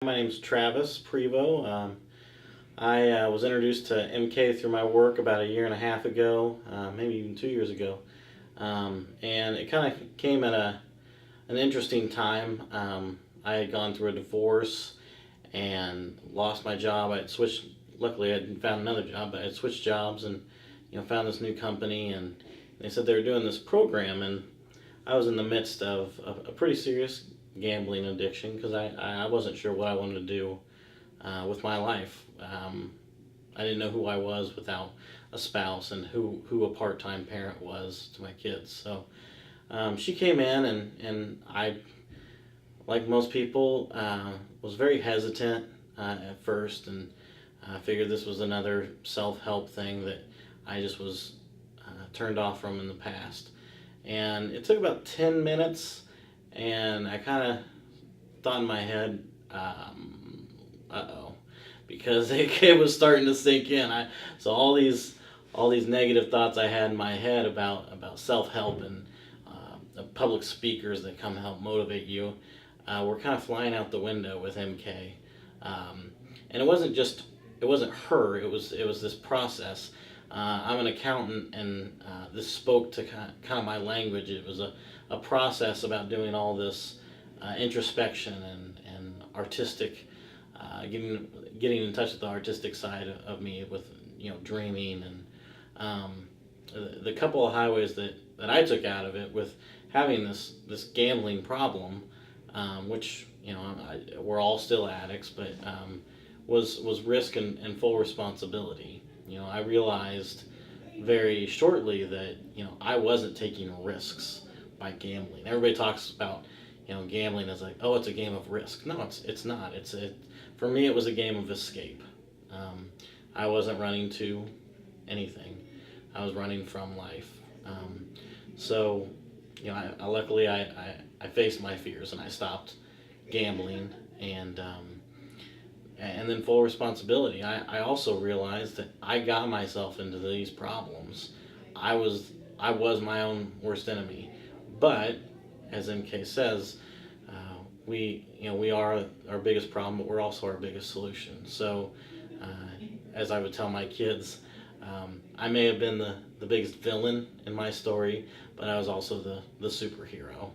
My name's Travis Prevo. I was introduced to MK through my work about a year and a half ago, maybe even 2 years ago, and it kind of came at an interesting time. I had gone through a divorce and lost my job. I had switched. Luckily, I had found another job, but I had switched jobs and found this new company, and they said they were doing this program, and I was in the midst of a pretty serious gambling addiction because I wasn't sure what I wanted to do with my life. I didn't know who I was without a spouse and who a part time parent was to my kids. So she came in, and I, like most people, was very hesitant at first, and I figured this was another self help thing that I just was turned off from in the past. And it took about 10 minutes, and I kind of thought in my head, uh-oh, because it was starting to sink in. So all these negative thoughts I had in my head about self help and the public speakers that come help motivate you were kind of flying out the window with MK. And it wasn't her. It was this process. I'm an accountant, and this spoke to kind of my language. It was a process about doing all this introspection and artistic, getting in touch with the artistic side of me with dreaming and the couple of highways that I took out of it with having this gambling problem, which we're all still addicts, but was risk and full responsibility. I realized very shortly that I wasn't taking risks by gambling. Everybody talks about gambling as like, oh, it's a game of risk. No, it's not. For me, it was a game of escape. I wasn't running to anything. I was running from life. So luckily I faced my fears and I stopped gambling, and then full responsibility. I also realized that I got myself into these problems. I was my own worst enemy. But as MK says, we are our biggest problem, but we're also our biggest solution. So as I would tell my kids, I may have been the biggest villain in my story, but I was also the superhero.